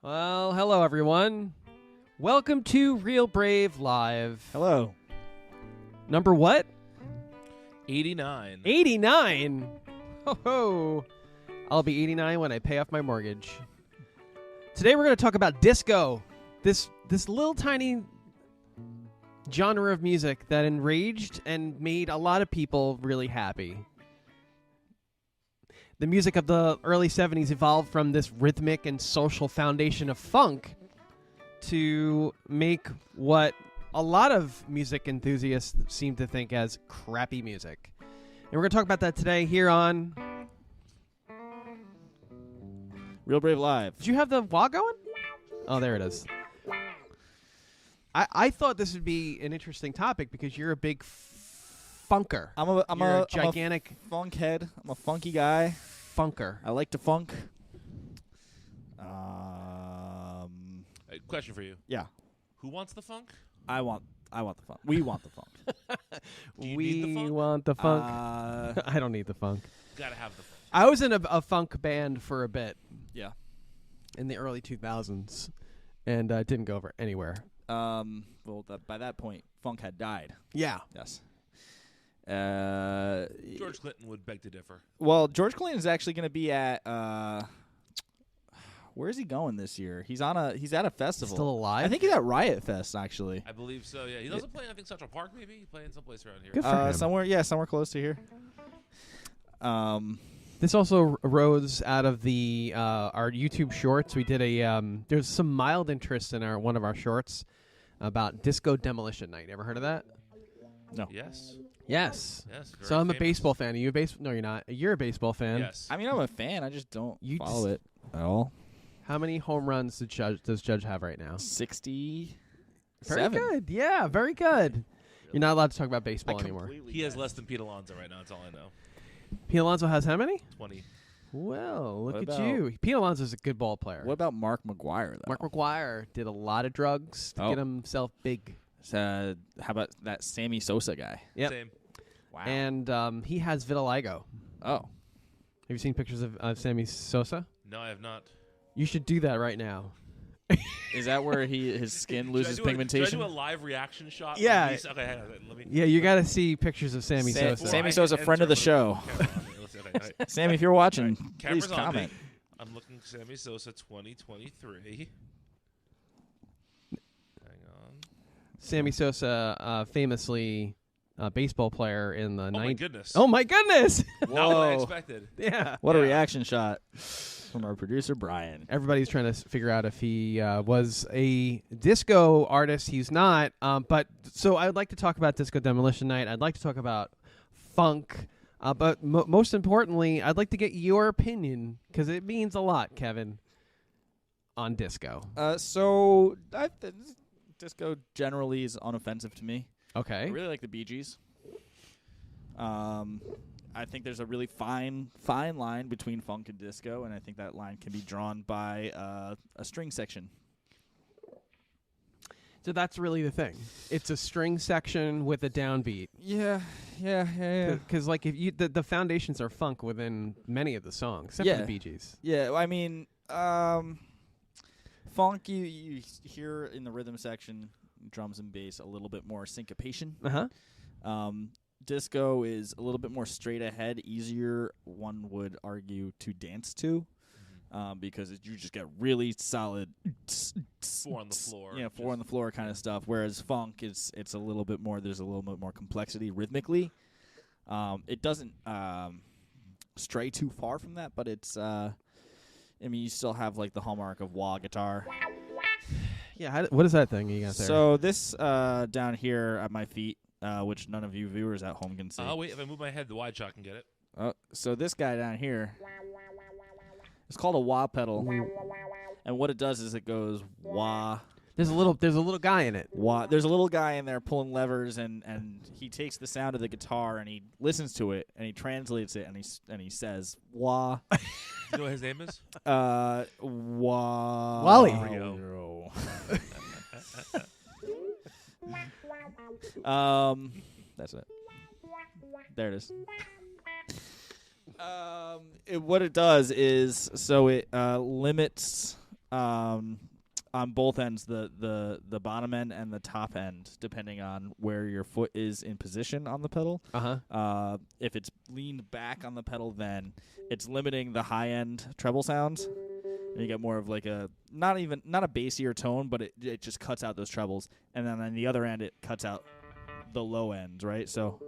Well, hello everyone. Welcome to Real Brave Live. Hello. Number what? 89. 89. Ho ho. I'll be 89 when I pay off my mortgage. Today we're going to talk about disco. This little tiny genre of music that enraged and made a lot of people really happy. The music of the early 70s evolved from this rhythmic and social foundation of funk to make what a lot of music enthusiasts seem to think as crappy music. And we're going to talk about that today here on... Real Brave Live. Did you have the wah going? Oh, there it is. I thought this would be an interesting topic because you're a big funker. I'm You're a gigantic funk head. I'm a funky guy. funker. I like to funk. Question for you. Yeah. Who wants the funk? I want the funk. We want the funk. Do you We need the funk? want the funk. I don't need the funk. Gotta have the funk. I was in a funk band for a bit Yeah. in the early 2000s, and it didn't go over anywhere. Well, by that point, funk had died. Yeah. Yes. George Clinton would beg to differ. Well, George Clinton is actually going to be at. Where is he going this year? He's at a festival. Still alive? I think he's at Riot Fest actually. I believe so, yeah. He's also playing, I think, Central Park, maybe? He's playing someplace around here. Good for him. Somewhere close to here. This also arose out of the our YouTube shorts. We did there's some mild interest in one of our shorts about Disco Demolition Night. Ever heard of that? No. Yes. Yes. Yes. So very I'm a famous. baseball fan. Are you a baseball? No, you're not. You're a baseball fan. Yes. I mean, I'm a fan. I just don't You follow it at all. How many home runs does Judge have right now? 60. Very good. Yeah, very good. You're not allowed to talk about baseball I anymore. He has less than Pete Alonso right now. That's all I know. Pete Alonso has how many? 20. Well, look What at about- you. Pete Alonso's a good ball player. What about Mark McGuire, though? Mark McGuire did a lot of drugs to Oh. get himself big. How about that Sammy Sosa guy? Yep. Same. Wow. And he has vitiligo. Oh. Have you seen pictures of Sammy Sosa? No, I have not. You should do that right now. Is that where his skin loses Should I pigmentation? do a live reaction shot? Yeah. Okay, hang on. Let me. Yeah, you got to see pictures of Sammy Sosa. Sammy I Sosa, can friend of the enter show. camera on me. Let's see, okay, Sammy, if you're watching, Alright, please camera's on me. comment. I'm looking Sammy Sosa 2023. Hang on. Sammy Sosa, famously baseball player in the Oh my 90s. goodness. Oh my goodness! Not what I Whoa. expected. Yeah. What a Yeah. reaction shot from our producer, Brian. Everybody's trying to figure out if he was a disco artist. He's not. But so I'd like to talk about Disco Demolition Night. I'd like to talk about funk. But most importantly, I'd like to get your opinion because it means a lot, Kevin, on disco. So disco generally is unoffensive to me. I Okay. really like the Bee Gees. I think there's a really fine line between funk and disco, and I think that line can be drawn by a string section. So that's really the thing. It's a string section with a downbeat. Yeah. Because like if you the foundations are funk within many of the songs, except for Yeah. the Bee Gees. Yeah, I mean, funk you hear in the rhythm section, drums and bass, a little bit more syncopation. Disco is a little bit more straight ahead, easier, one would argue, to dance to, because you just get really solid 4 on the floor. Yeah, four on the floor kind of stuff. Whereas funk it's a little bit more. There's a little bit more complexity rhythmically. It doesn't stray too far from that, but it's. I mean, you still have like the hallmark of wah guitar. Yeah. What is that thing you got there? So this down here at my feet, which none of you viewers at home can see. Oh, wait. If I move my head, the wide shot can get it. So this guy down here, it's called a wah pedal, and what it does is it goes wah. there's a little guy in it. Wah. There's a little guy in there pulling levers, and he takes the sound of the guitar and he listens to it and he translates it and he says wah. Do you know what his name is? Wah. Wally. Mario. That's it. There it is. What it does is so it limits on both ends, the bottom end and the top end, depending on where your foot is in position on the pedal. If it's leaned back on the pedal, then it's limiting the high end treble sounds. And you get more of like a not a bassier tone, but it just cuts out those trebles. And then on the other end, it cuts out the low end, right? So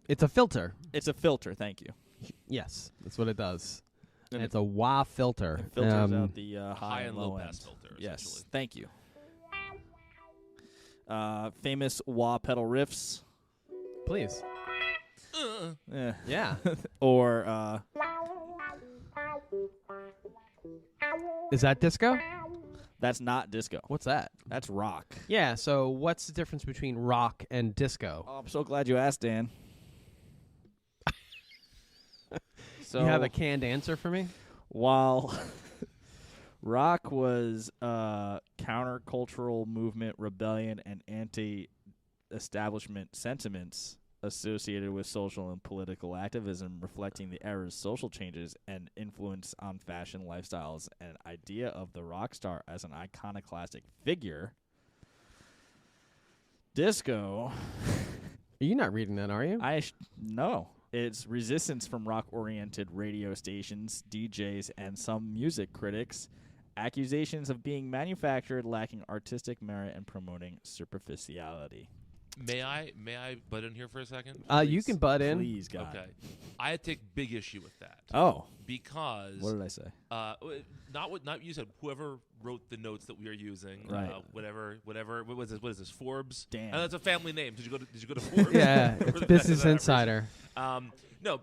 It's a filter. it's a filter. Thank you. Yes, that's what it does. And And it's a wah filter. It filters out the high and low pass end. filter. Yes, essentially. thank you. Famous wah pedal riffs. Please. Eh. Yeah. Or Is that disco? that's not disco. What's that? That's rock. Yeah, so what's the difference between rock and disco? Oh, I'm so glad you asked, Dan. So You have a canned answer for me? while rock was countercultural movement, rebellion, and anti-establishment sentiments associated with social and political activism, reflecting the era's social changes and influence on fashion, lifestyles, and idea of the rock star as an iconoclastic figure. Disco, You're not reading that, are you? no. It's resistance from rock-oriented radio stations, DJs, and some music critics. Accusations of being manufactured, lacking artistic merit, and promoting superficiality. May I butt in here for a second? You can butt in. Please, God. Okay. I take big issue with that. Oh, Because what did I say? not you said whoever wrote the notes that we are using. Right. Whatever. What was this? What is this? Forbes. Dan. That's a family name. Did you go to Forbes? Yeah, Or it's that- Business that Insider. No,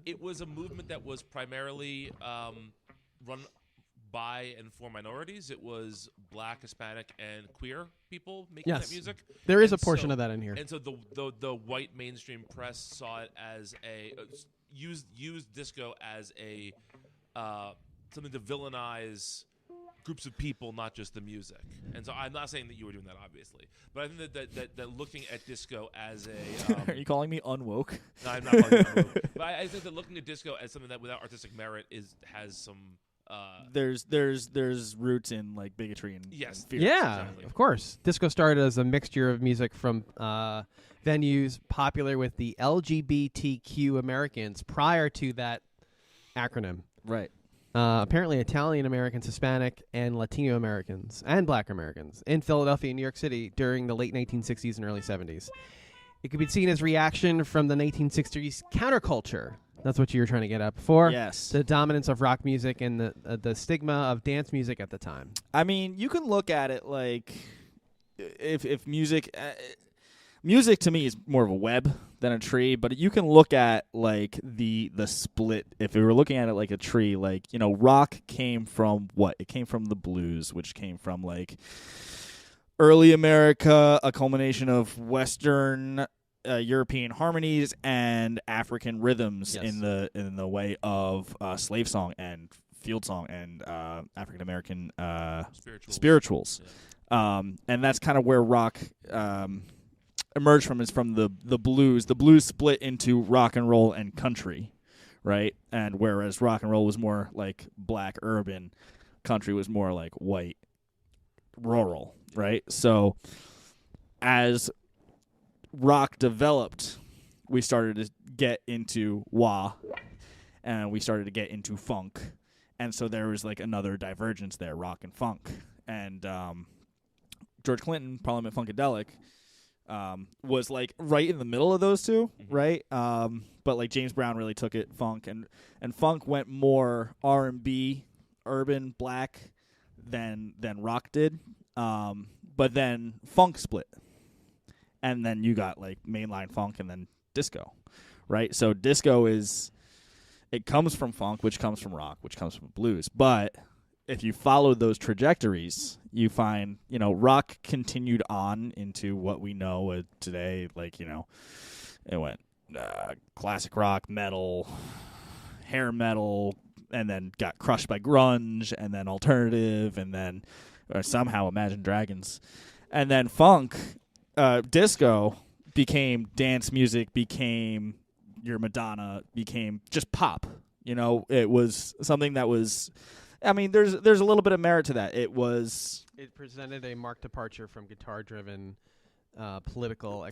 it was a movement that was primarily run by and for minorities. It was Black, Hispanic, and queer people making Yes. that music. There is a And portion so- of that in here. And so the white mainstream press saw it as used disco as a something to villainize groups of people, not just the music. And so I'm not saying that you were doing that, obviously, but I think that looking at disco as Are you calling me unwoke? no, I'm not calling it unwoke. But I think that looking at disco as something that without artistic merit has some There's roots in like bigotry and Yes. and fear. Yeah, exactly. of course. Disco started as a mixture of music from venues popular with the LGBTQ Americans prior to that acronym. Right. Apparently Italian Americans, Hispanic, and Latino Americans, and Black Americans in Philadelphia and New York City during the late 1960s and early 70s. It could be seen as reaction from the 1960s counterculture. That's what you were trying to get at before. Yes. The dominance of rock music and the stigma of dance music at the time. I mean, you can look at it like if music music to me is more of a web than a tree, but you can look at like the split. If we were looking at it like a tree, like, you know, rock came from what? It came from the blues, which came from like early America, a culmination of Western European harmonies and African rhythms Yes. in the way of slave song and field song and African American spirituals. Yeah. And that's kind of where rock emerged from, is from the blues. The blues split into rock and roll and country, right? And whereas rock and roll was more like black urban, country was more like white rural, right? So as rock developed, we started to get into wah, and we started to get into funk. And so there was like another divergence there, rock and funk. And George Clinton, Parliament Funkadelic, was like right in the middle of those two, right? But like James Brown really took it funk, and funk went more R&B, urban, black than rock did. But then funk split. And then you got like mainline funk and then disco, right? So disco it comes from funk, which comes from rock, which comes from blues. But if you follow those trajectories, you find, you know, rock continued on into what we know today. Like, you know, it went classic rock, metal, hair metal, and then got crushed by grunge, and then alternative, and then somehow Imagine Dragons. And then funk, disco became dance music, became your Madonna, became just pop. You know, it was something that was. I mean, there's a little bit of merit to that. It presented a marked departure from guitar-driven political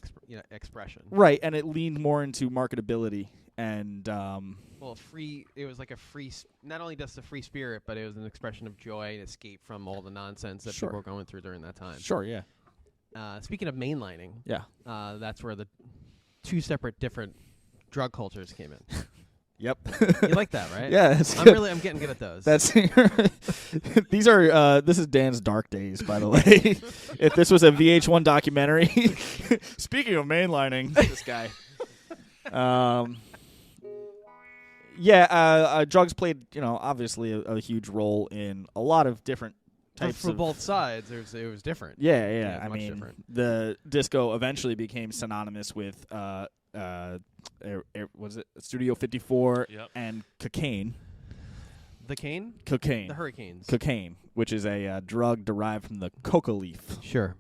expression. Right, and it leaned more into marketability and it was like a free not only just a free spirit, but it was an expression of joy and escape from all the nonsense that Sure. people were going through during that time. Sure, yeah. Speaking of mainlining, Yeah. that's where the two separate different drug cultures came in. Yep. You like that, right? Yeah, that's good. I'm getting good at those. That's these are this is Dan's dark days, by the way. If this was a VH1 documentary. Speaking of mainlining, this guy. Drugs played, obviously a huge role in a lot of different types for of both sides. It was different. Yeah, I much mean, different. the disco eventually became synonymous with was it Studio 54 Yep. and cocaine. The cane, Cocaine. the Hurricanes. Cocaine, which is a drug derived from the coca leaf. Sure.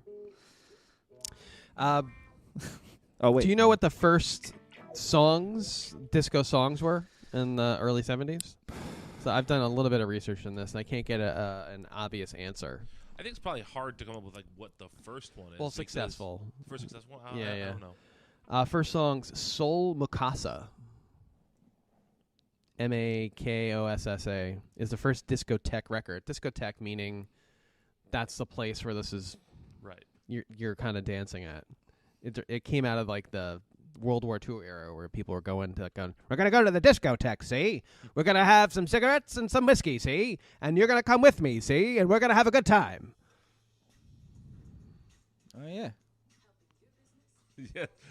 Oh wait, Do you know what the first disco songs were in the early 70s? So I've done a little bit of research on this, and I can't get an obvious answer. I think it's probably hard to come up with like what the first one is. Well, because- successful. First successful one? Yeah, I yeah. don't know. First song's Soul Mukasa. Makossa is the first discotheque record. Discotheque meaning that's the place where this is Right. you're kind of dancing at. It came out of like the World War II era where people were going to we're gonna go to the discotheque, see? We're gonna have some cigarettes and some whiskey, see? And you're gonna come with me, see? And we're gonna have a good time. Oh yeah.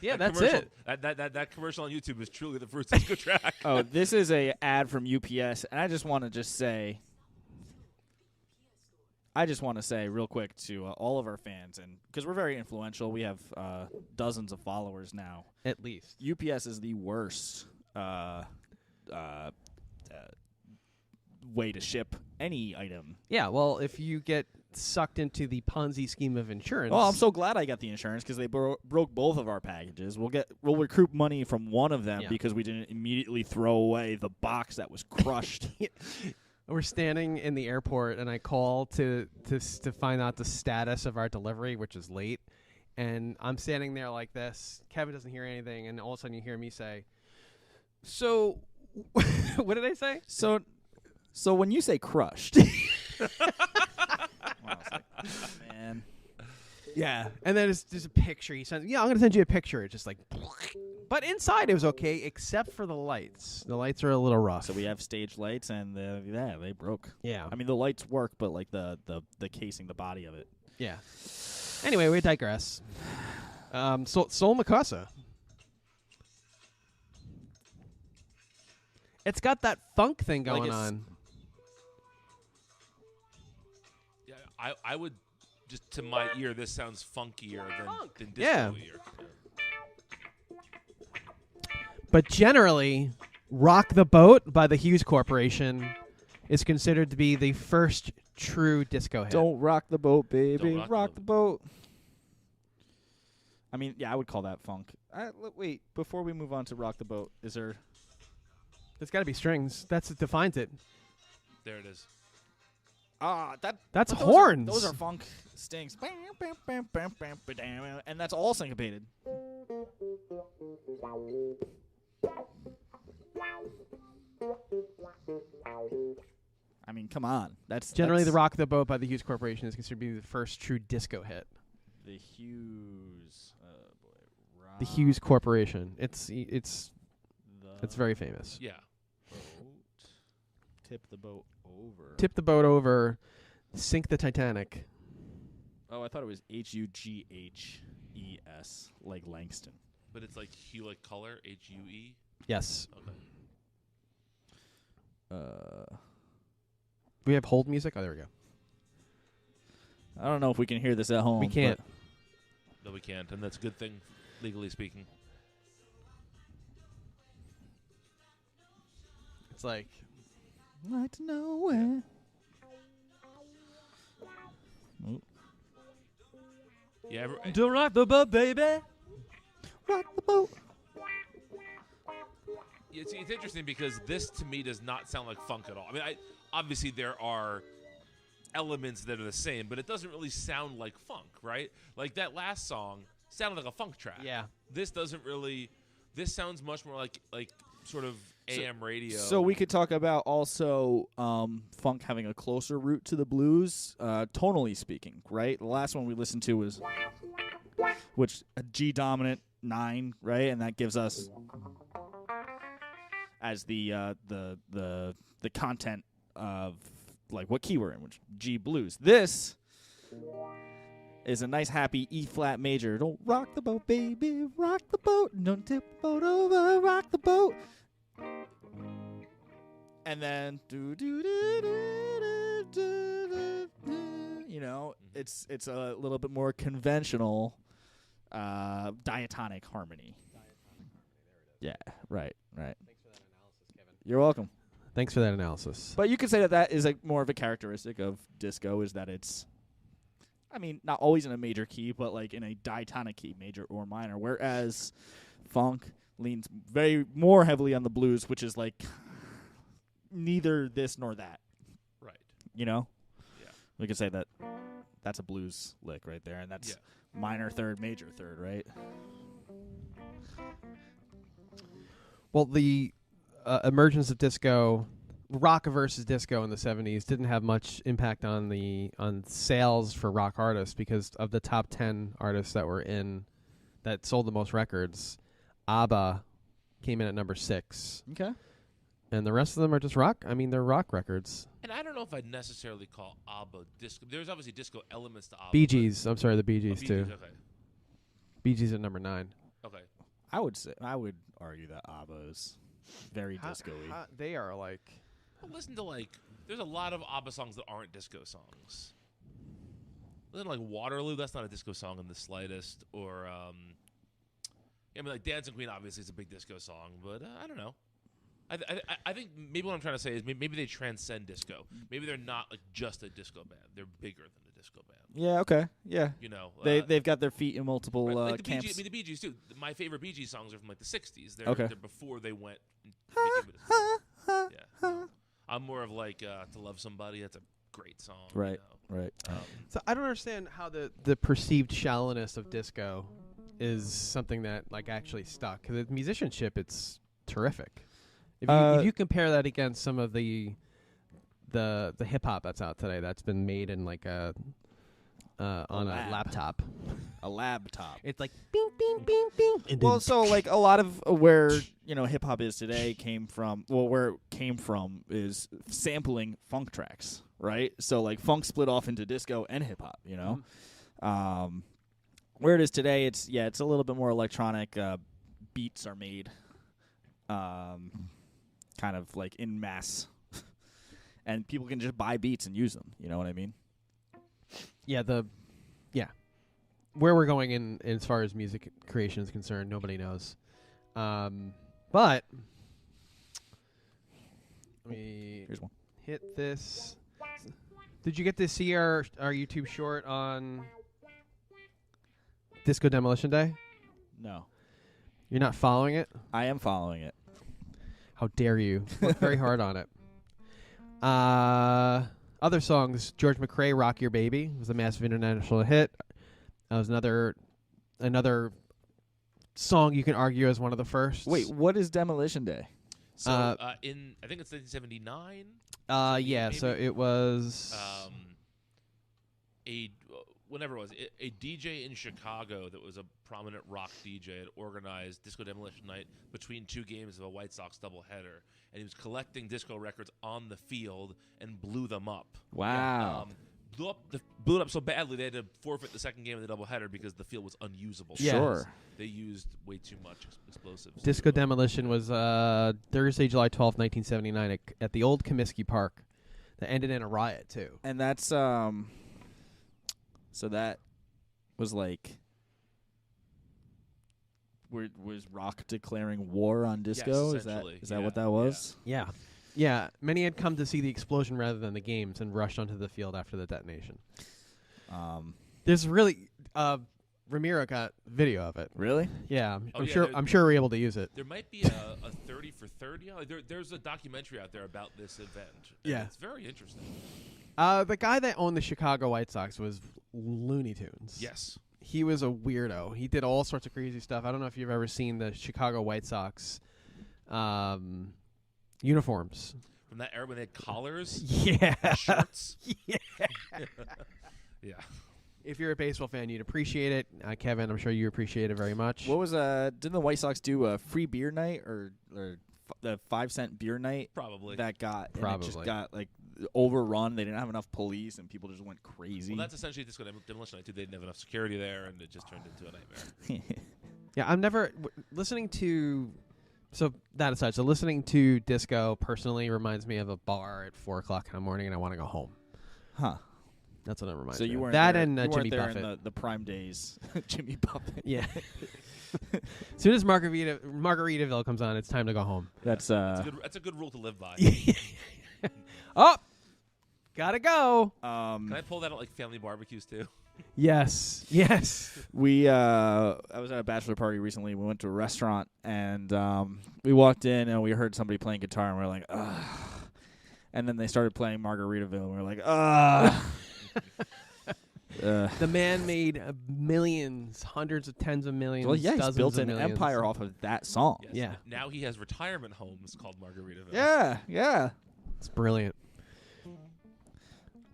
Yeah, That that's commercial- it. That commercial on YouTube is truly the first disco track. Oh, this is a ad from UPS, and I just want to say real quick to all of our fans, and because we're very influential, we have dozens of followers now. At least. UPS is the worst way to ship any item. Yeah, well, if you get sucked into the Ponzi scheme of insurance. Oh, I'm so glad I got the insurance because they broke both of our packages. We'll recoup money from one of them because we didn't immediately throw away the box that was crushed. We're standing in the airport, and I call to find out the status of our delivery, which is late. And I'm standing there like this. Kevin doesn't hear anything, and all of a sudden you hear me say, "So, what did I say?" So when you say crushed, man, Yeah. And then there's a picture. He sends, I'm going to send you a picture. It's just like, but inside it was okay, except for the lights. The lights are a little rough. so we have stage lights, and they broke. Yeah. I mean, the lights work, but like the casing, the body of it. Yeah. Anyway, we digress. Soul Mukasa. It's got that funk thing Like going it's- on. Yeah, I would just to my ear this sounds funkier than disco Yeah. ear. But generally, Rock the Boat by the Hughes Corporation is considered to be the first true disco hit. Don't rock the boat, baby. Don't rock Rock the the boat. I mean, yeah, I would call that funk. Wait, before we move on to rock the boat, is there? It's got to be strings. That's what defines it. There it is. That's but horns. Those are funk stings. And that's all syncopated. I mean, come on. That's Generally, the Rock the Boat by the Hughes Corporation is considered to be the first true disco hit. The Hughes. The Hughes Corporation. It's The very famous. Yeah. boat. Tip the boat over. Tip the boat over, sink the Titanic. Oh, I thought it was Hughes, like Langston. But it's like hue like color, HUE. Yes. Okay. We have hold music. Oh, there we go. I don't know if we can hear this at home. We can't. No, we can't, and that's a good thing, legally speaking. It's like but like to know where. Yeah. don't rock the boat, baby. Rock the boat. It's interesting because this to me does not sound like funk at all. I mean, obviously there are elements that are the same, but it doesn't really sound like funk, right? Like that last song sounded like a funk track. Yeah. This doesn't really. This sounds much more like sort of AM radio. So we could talk about also funk having a closer root to the blues, tonally speaking, right? The last one we listened to was a G dominant 9, right? And that gives us as the content of like what key we're in, which G blues. This is a nice happy E flat major. Don't rock the boat, baby, rock the boat. Don't tip the boat over, rock the boat. And then it's a little bit more conventional diatonic harmony. Yeah, right. Thanks for that analysis, Kevin. You're welcome. Thanks for that analysis. But you could say that is more of a characteristic of disco, is that it's, I mean, not always in a major key, but like in a diatonic key, major or minor. Whereas funk leans more heavily on the blues, which is like neither this nor that. Right. Yeah. We could say that that's a blues lick right there, and that's minor third, major third, right? Well, the emergence of disco, rock versus disco in the 70s, didn't have much impact on sales for rock artists because of the top 10 artists that sold the most records. ABBA came in at number 6. Okay. And the rest of them are just rock. I mean, they're rock records. And I don't know if I'd necessarily call ABBA disco. There's obviously disco elements to ABBA. Bee Gees. I'm sorry, the Bee Gees, Bee too. Gees, okay. Bee Gees at number 9. Okay. I would argue that ABBA is very disco-y. They are like... Well, listen to there's a lot of ABBA songs that aren't disco songs. Listen to Waterloo, that's not a disco song in the slightest. Or, I mean, Dancing Queen obviously is a big disco song, but I don't know. I think maybe what I'm trying to say is maybe they transcend disco. Maybe they're not just a disco band. They're bigger than a disco band. Yeah, okay. Yeah. They've got their feet in multiple right, camps. The Bee Gees, too. My favorite Bee Gees songs are from the 60s. They're before they went. Yeah. I'm more of To Love Somebody. That's a great song. Right. Right. So I don't understand how the perceived shallowness of disco is something that actually stuck. Because the musicianship, it's terrific. If you compare that against some of the hip hop that's out today, that's been made in on a laptop. A laptop. It's like bing bing bing bing. Well, so a lot of where hip hop is today came from. Well, where it came from is sampling funk tracks, right? So funk split off into disco and hip hop. Mm-hmm. Where it is today, it's a little bit more electronic. Beats are made, kind of in mass, and people can just buy beats and use them. You know what I mean? Yeah, where we're going in as far as music creation is concerned, nobody knows. But here's one. Hit this. Did you get to see our YouTube short on Disco Demolition Day? No. You're not following it? I am following it. How dare you? Worked very hard on it. Other songs, George McRae, Rock Your Baby, was a massive international hit. That was another song you can argue as one of the first. Wait, what is Demolition Day? So I think it's 1979. Yeah. Maybe? So it was whenever it was a DJ in Chicago that was a prominent rock DJ had organized Disco Demolition Night between two games of a White Sox doubleheader, and he was collecting disco records on the field and blew them up. Wow. Blew it up so badly they had to forfeit the second game of the doubleheader because the field was unusable. Yes. Sure. They used way too much explosives. Disco Demolition was Thursday, July 12th, 1979 at the old Comiskey Park. That ended in a riot, too. And that's so that was was rock declaring war on disco? Yes, is that what that was? Yeah. Yeah. Many had come to see the explosion rather than the games and rushed onto the field after the detonation. There's really Ramiro got video of it. Really? Yeah, Oh, I'm yeah, sure. there- I'm sure we're able to use it. There might be a 30 for 30. There's a documentary out there about this event. And Yeah. it's very interesting. The guy that owned the Chicago White Sox was Looney Tunes. Yes. He was a weirdo. He did all sorts of crazy stuff. I don't know if you've ever seen the Chicago White Sox uniforms. From that era when they had collars, Yeah. shirts. Yeah. Yeah. If you're a baseball fan, you'd appreciate it. Kevin, I'm sure you appreciate it very much. What was didn't the White Sox do a free beer night or the 5-cent beer night Probably. that got and it Probably. just got like overrun? They didn't have enough police and people just went crazy. Well, that's essentially Disco Demolition Night, too. They didn't have enough security there, and it just turned into a nightmare. Yeah, I'm never listening to. So that aside, so listening to disco personally reminds me of a bar at 4:00 in the morning, and I want to go home. Huh. That's what it reminds So me. you of. weren't that there, and you weren't Jimmy there Buffett. in the prime days. Jimmy Buffett. Yeah. As soon as Margaritaville comes on, it's time to go home. That's That's a good rule to live by. Oh, gotta go. Can I pull that at like family barbecues too? Yes. we I was at a bachelor party recently. We went to a restaurant and we walked in and we heard somebody playing guitar and we are like, ugh. And then they started playing Margaritaville and we were like, ugh. The man made millions, hundreds of tens of millions. Well, yeah, he's dozens built of an millions. empire off of that song. Yes. Yeah. Now he has retirement homes called Margaritaville. Yeah. It's brilliant.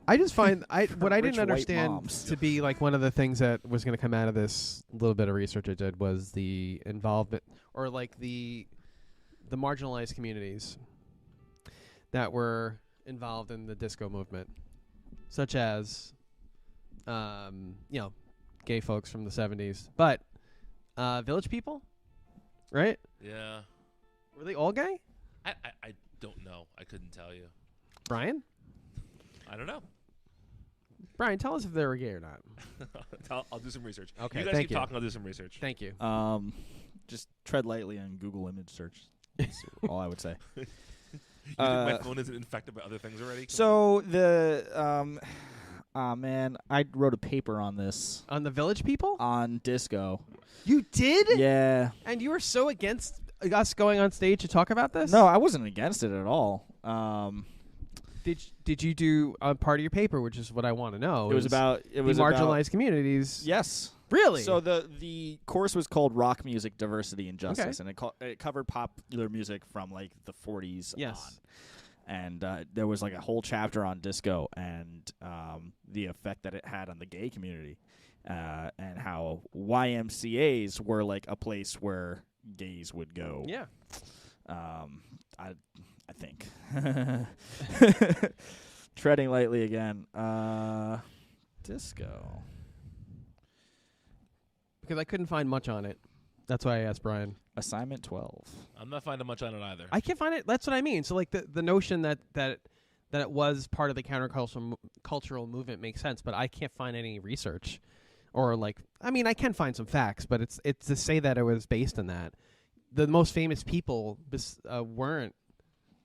I just find what I Rich didn't white understand moms. to be like one of the things that was going to come out of this little bit of research I did was the involvement or like the marginalized communities that were involved in the disco movement, such as gay folks from the 70s, but Village People, right? Yeah. Were they all gay? I don't know. I couldn't tell you. Brian? I don't know. Brian, tell us if they were gay or not. I'll do some research. Okay, You guys thank keep you. talking. I'll do some research. Thank you. Just tread lightly on Google image search. That's all I would say. You think my phone isn't infected by other things already? Come on. So the man, I wrote a paper on this On the Village People? on disco. You did? Yeah. And you were so against us going on stage to talk about this? No, I wasn't against it at all. Did you do part of your paper, which is what I want to know? It was about marginalized communities. Yes. Really? So the course was called Rock Music Diversity and Justice, and it covered popular music from like the 40s Yes. on. And there was like a whole chapter on disco and the effect that it had on the gay community, and how YMCA's were like a place where gays would go. Yeah. I think treading lightly again. Disco. Because I couldn't find much on it. That's why I asked Brian. Assignment 12. I'm not finding much on it either. I can't find it. That's what I mean. So like the notion that it was part of the countercultural cultural movement makes sense, but I can't find any research. Or like, I mean, I can find some facts, but it's to say that it was based on that. The most famous people weren't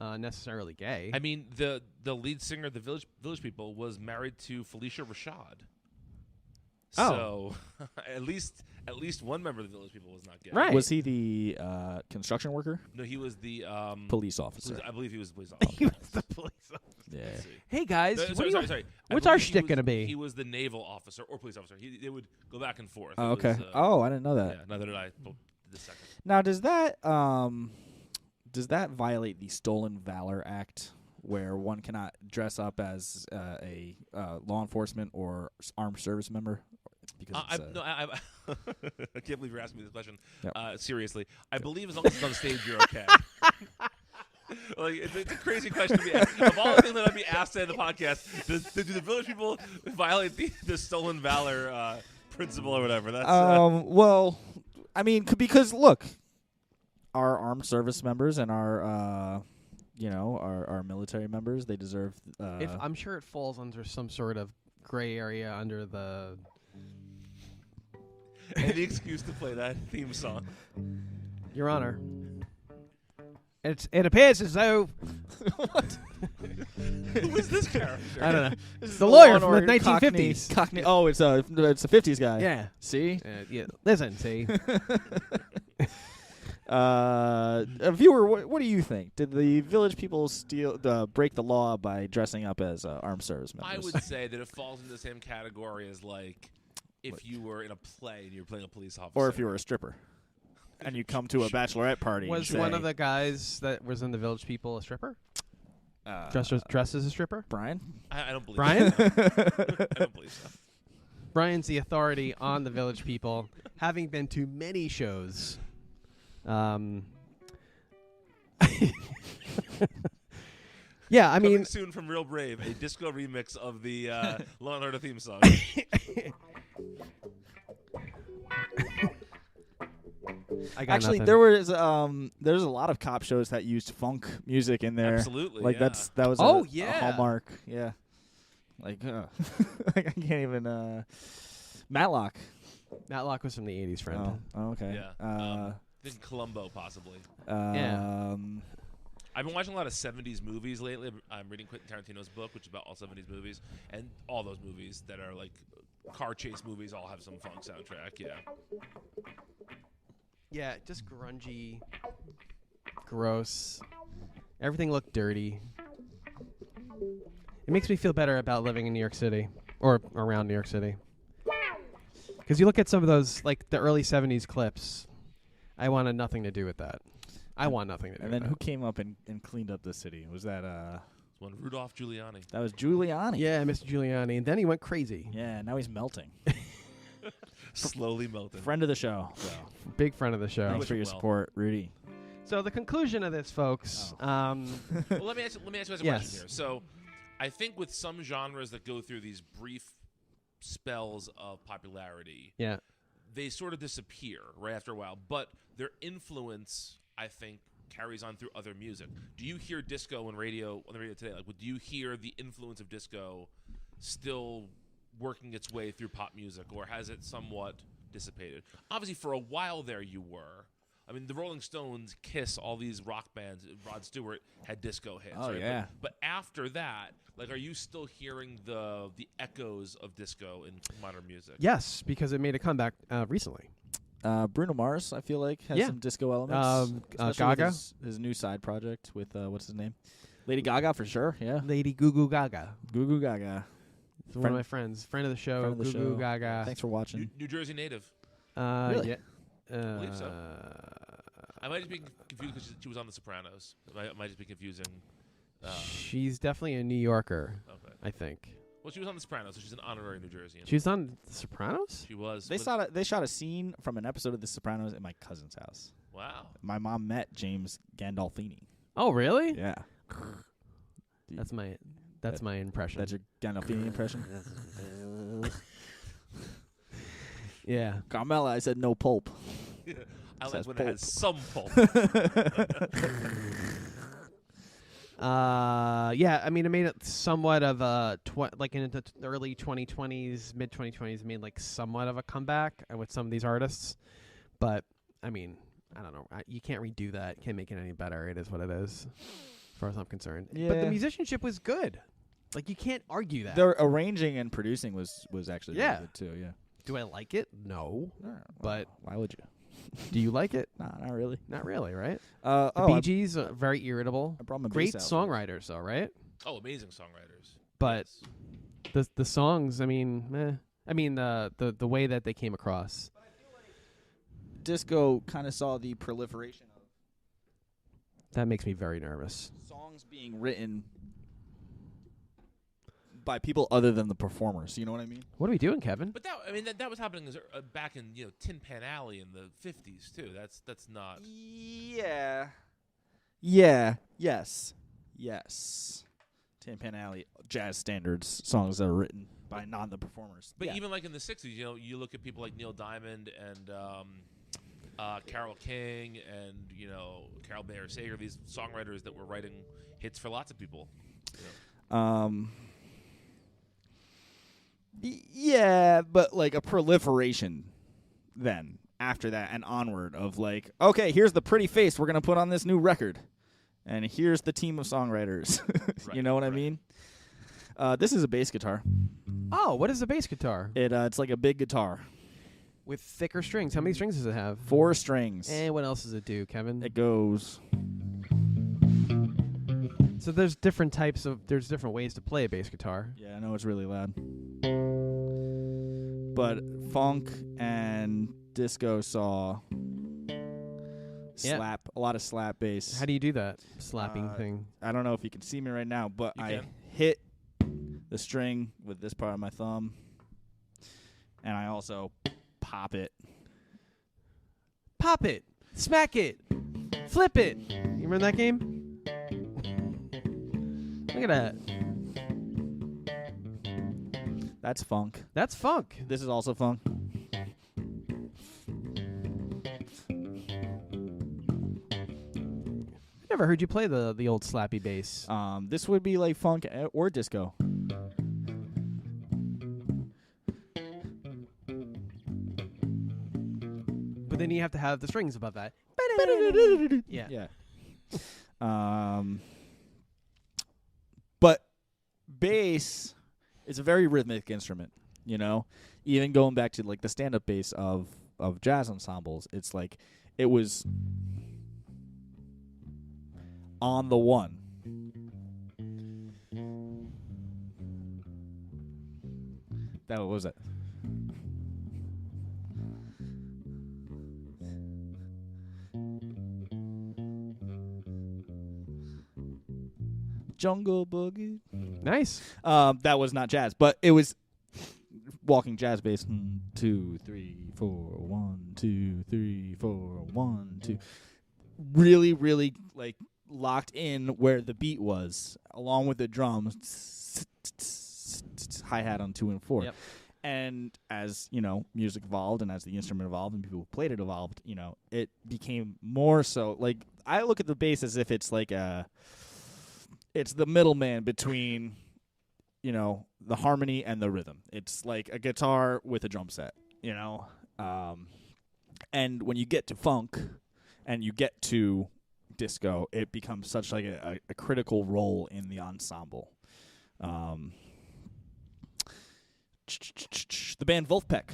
necessarily gay. I mean, the lead singer of the Village People was married to Felicia Rashad. Oh. So at least one member of the Village People was not gay. Right. Was he the construction worker? No, he was the Police officer. I believe he was the police He officer. was the police officer. Yeah. Let's see. Hey guys, Sorry. I what's our believe he shtick was- gonna be? He was the naval officer or police officer. They would go back and forth. Oh, It okay. was, I didn't know that. Yeah, neither did I. But the second. Now, does that violate the Stolen Valor Act, where one cannot dress up as a law enforcement or armed service member? Because I can't believe you're asking me this question. Yep. Seriously, I believe as long as it's on stage, you're okay. Like it's a crazy question to be asked. Of all the things that I'd be asked in the podcast, do the Village People violate the Stolen Valor principle or whatever? That's well, I mean, because look, our armed service members and our our military members, they deserve. If I'm sure it falls under some sort of gray area under the. any excuse to play that theme song. Your Honor. It appears as though. What? Who is this character? I don't know. This is The lawyer Law from the and Order 1950s. Cockney. Oh, it's a 50s guy. Yeah. See? Yeah. Listen, see. Viewer, what do you think? Did the village people break the law by dressing up as armed service members? I would say that it falls in the same category as like if you were in a play and you were playing a police officer, or if you were a stripper, and you come to a bachelorette party. Was and one say, of the guys that was in the Village People a stripper? uh, Dressed as a stripper? Brian? I don't believe Brian? so. I don't believe so. Brian's the authority on the Village People, having been to many shows. Yeah, I Coming mean, soon from Real Brave, a disco remix of the Law and Order theme song. I got Actually, nothing. there's a lot of cop shows that used funk music in there. Absolutely, Like yeah. that was Oh, a yeah. hallmark. Yeah. Like I can't even Matlock. Matlock was from the 80s, friend. Oh, okay. Yeah. I think Columbo, possibly. Yeah. I've been watching a lot of 70s movies lately. I'm reading Quentin Tarantino's book, which is about all 70s movies. And all those movies that are like car chase movies all have some funk soundtrack, yeah. Yeah, just grungy, gross. Everything looked dirty. It makes me feel better about living in New York City or around New York City. Because you look at some of those, like the early 70s clips, I wanted nothing to do with that. I want nothing to do And with then who that. came up and cleaned up the city? Was that One Rudolph Giuliani. that was Giuliani? Yeah, Mr. Giuliani. And then he went crazy. Yeah, now he's melting. Slowly melting. Friend of the show. So. Big friend of the show. Thanks wish for him your well. support, Rudy. So the conclusion of this, folks. Well, let me ask you guys a Yes. question here. So, I think with some genres that go through these brief spells of popularity, Yeah. they sort of disappear right after a while. But their influence, I think, carries on through other music. Do you hear disco on the radio today? Like, do you hear the influence of disco still working its way through pop music, or has it somewhat dissipated? Obviously, for a while there, you were. I mean, the Rolling Stones, Kiss, all these rock bands, Rod Stewart had disco hits. Oh, right? yeah. But after that, like, are you still hearing the echoes of disco in modern music? Yes, because it made a comeback recently. Bruno Mars, I feel like, has Yeah. some disco elements. Especially with Gaga? his new side project with, what's his name? Lady Gaga, for sure, yeah. Lady Goo Goo Gaga. Goo Goo Gaga. It's one of my friends. Friend of the show, Friend of the Goo Goo show. Gaga. Thanks for watching. New Jersey native. Really? Yeah. believe so. I might just be confused because she was on The Sopranos. I might just be confusing. She's definitely a New Yorker, Okay. I think. Well, she was on The Sopranos, so she's an honorary New Jerseyan. She was on The Sopranos? She was. They shot a scene from an episode of The Sopranos at my cousin's house. Wow. My mom met James Gandolfini. Oh, really? Yeah. That's my impression. That's your Gandolfini impression? Yeah. Carmela, I said no pulp. I like Says when pulp. it has some pulp. Yeah, I mean, it made it somewhat of a like in the early 2020s, mid 2020s, made like somewhat of a comeback with some of these artists. But I mean, I don't know. You can't redo that. Can't make it any better. It is what it is, as far as I'm concerned. But the Yeah. musicianship was good. Like you can't argue that. Their arranging and producing was actually Yeah. really good too. Yeah. Do I like it? No. But why would you? do you like it? Nah, not really. Not really, right? The The Bee Gees, very irritable. I brought my Great bass out. songwriters, though, right? Oh, amazing songwriters. But Yes. the songs, I mean, I mean the way that they came across. Disco kind of saw the proliferation of That makes me very nervous. songs being written by people other than the performers. You know what I mean? What are we doing, Kevin? But that was happening back in Tin Pan Alley in the 50s too. That's not. Yeah. Yeah. Yes. Yes. Tin Pan Alley, jazz standards, songs that are written by the performers. But yeah. even like in the 60s, you look at people like Neil Diamond and Carole King and Carol Bayer Sager, these songwriters that were writing hits for lots of people. Yeah, but like a proliferation then after that and onward of like, okay, here's the pretty face we're going to put on this new record. And here's the team of songwriters. You Right, know what I right. mean? This is a bass guitar. Oh, what is a bass guitar? It's like a big guitar. With thicker strings. How many strings does it have? 4 strings. And what else does it do, Kevin? It goes. So there's different ways to play a bass guitar. Yeah, I know it's really loud. But funk and disco saw Yeah. a lot of slap bass. How do you do that slapping thing? I don't know if you can see me right now, but You I can. hit the string with this part of my thumb, and I also pop it. Pop it, smack it, flip it. You remember that game? Look at that. That's funk. That's funk. This is also funk. I never heard you play the old slappy bass. This would be like funk or disco. But then you have to have the strings above that. Yeah. Yeah. But bass is a very rhythmic instrument, you know? Even going back to like the stand-up bass of jazz ensembles, it's like it was on the one. What was it? Jungle Boogie. Nice. That was not jazz, but it was walking jazz bass. 2, 3, 4, 1, 2, 3, 4, 1, 2. Really, really like locked in where the beat was, along with the drums. Hi hat on 2 and 4. Yep. And as you know, music evolved, and as the instrument evolved, and people who played it evolved, you know, it became more so. Like I look at the bass as if it's like it's the middleman between, you know, the harmony and the rhythm. It's like a guitar with a drum set, you know. And when you get to funk, and you get to disco, it becomes such like a critical role in the ensemble. The band Wolfpack.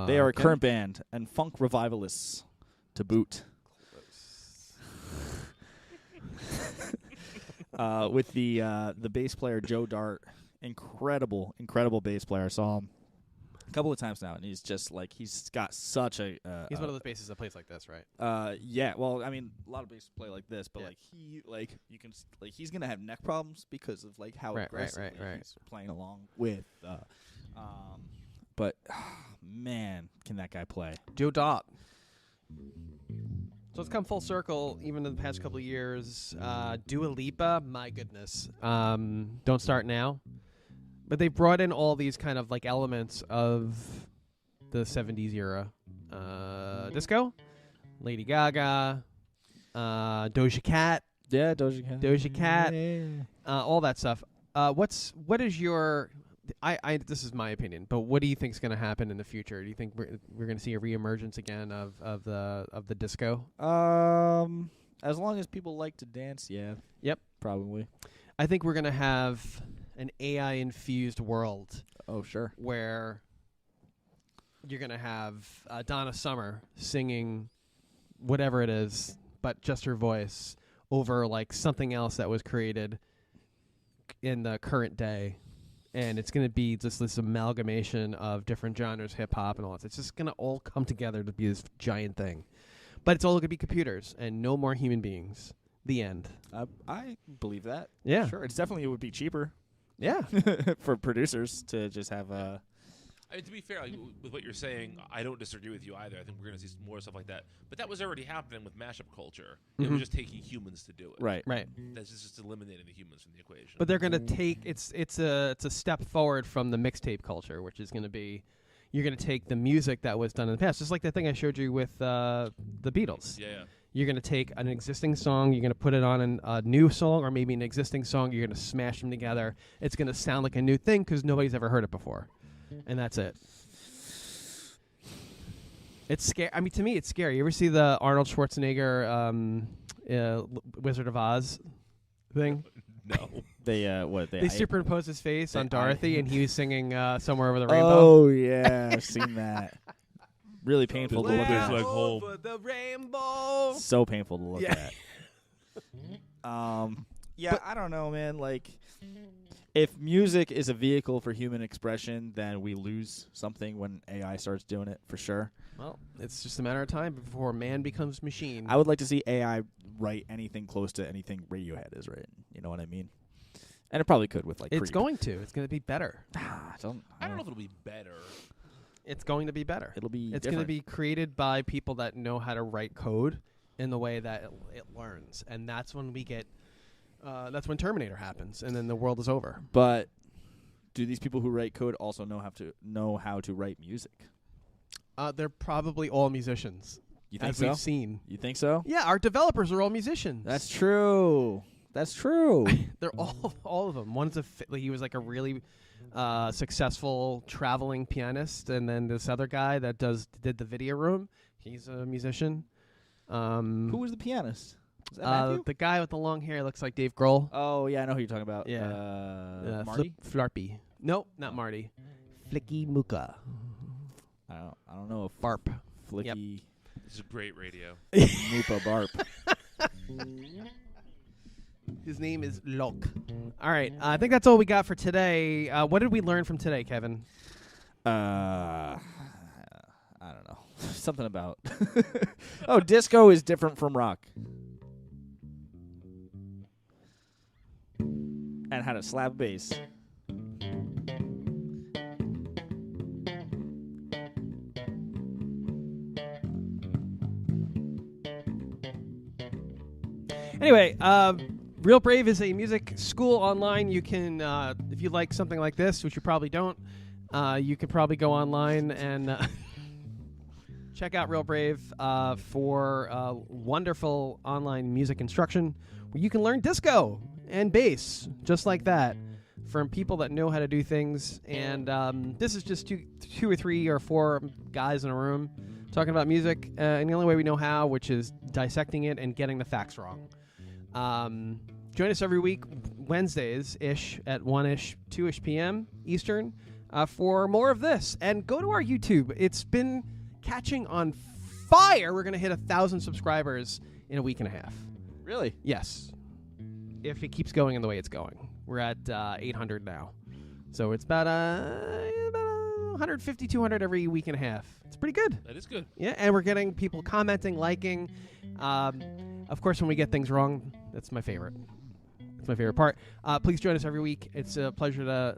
They are a current band and funk revivalists to boot. With the bass player Joe Dart, incredible bass player. I saw him a couple of times now, and he's just like he's got such a. He's one of those basses that plays like this, right? Yeah. Well, I mean, a lot of basses play like this, but Yeah. like he you can like he's gonna have neck problems because of like how Right, aggressively right. he's playing along with. But man, can that guy play? Joe Dot. So it's come full circle, even in the past couple of years. Dua Lipa, my goodness. Don't Start Now. But they brought in all these kind of like elements of the 70s era. Disco, Lady Gaga, Doja Cat, Yeah, Doja Cat. all that stuff. What is your... I this is my opinion, but what do you think is going to happen in the future? Do you think we're going to see a reemergence again of the disco? As long as people like to dance, yeah. Yep. Probably. I think we're going to have an AI infused world Oh, sure. where you're going to have Donna Summer singing whatever it is, but just her voice over like something else that was created in the current day. And it's going to be just this amalgamation of different genres, hip-hop and all that. It's just going to all come together to be this giant thing. But it's all going to be computers and no more human beings. The end. I believe that. Yeah. Sure. It's definitely, it would be cheaper Yeah. for producers to just have I mean, to be fair, like, with what you're saying, I don't disagree with you either. I think we're going to see some more stuff like that. But that was already happening with mashup culture. It Mhm. was just taking humans to do it. right. Right. That's just eliminating the humans from the equation. But they're going to take it's a step forward from the mixtape culture, which is going to be you're going to take the music that was done in the past, just like that thing I showed you with the Beatles. yeah. You're going to take an existing song, you're going to put it on a new song, or maybe an existing song. You're going to smash them together. It's going to sound like a new thing because nobody's ever heard it before, and that's it. It's scary. I mean, to me, it's scary. You ever see the Arnold Schwarzenegger Wizard of Oz thing? No. They superimposed his face on I- Dorothy, and he was singing "Somewhere Over the Rainbow." Oh yeah, I've seen that. Really painful to Well, look there's at. like whole- over the rainbow. So painful to look Yeah. at. Yeah, I don't know, man. Like, if music is a vehicle for human expression, then we lose something when AI starts doing it, for sure. Well, it's just a matter of time before man becomes machine. I would like to see AI write anything close to anything Radiohead has written. You know what I mean? And it probably could with like. It's Creep. going to. It's going to be better. I don't I don't know if it'll be better. It's going to be better. It'll be. It's going to be created by people that know how to write code in the way that it learns, and that's when we get. That's when Terminator happens, and then the world is over. But do these people who write code also know how to write music? They're probably all musicians, You think as so? we've seen. You think so? Yeah, our developers are all musicians. That's true. That's true. They're all of them. One's he was like a really successful traveling pianist, and then this other guy that did the video room. He's a musician. Who was the pianist? Was that Matthew? The guy with the long hair looks like Dave Grohl. Oh yeah, I know who you're talking about. Yeah. Marty. Flarpy. Nope, not Marty. Flicky Muka. I don't know if Barp. Flicky This is great radio. Moopa Barp. His name is Locke. All right, I think that's all we got for today. What did we learn from today, Kevin? I don't know. Something about. Oh, disco is different from rock. And how to slap bass. Anyway, Real Brave is a music school online. You can, if you like something like this, which you probably don't, you could probably go online and check out Real Brave for wonderful online music instruction where you can learn disco and bass just like that from people that know how to do things. And this is just two or three or four guys in a room talking about music in the only way we know how, which is dissecting it and getting the facts wrong. Join us every week, Wednesdays-ish at 1-ish, 2-ish p.m. Eastern for more of this. And go to our YouTube. It's been catching on fire. We're going to hit 1,000 subscribers in a week and a half. Really? Yes. If it keeps going in the way it's going. We're at 800 now. So it's about 150, 200 every week and a half. It's pretty good. That is good. Yeah, and we're getting people commenting, liking. Of course, when we get things wrong, that's my favorite. It's my favorite part. Please join us every week. It's a pleasure to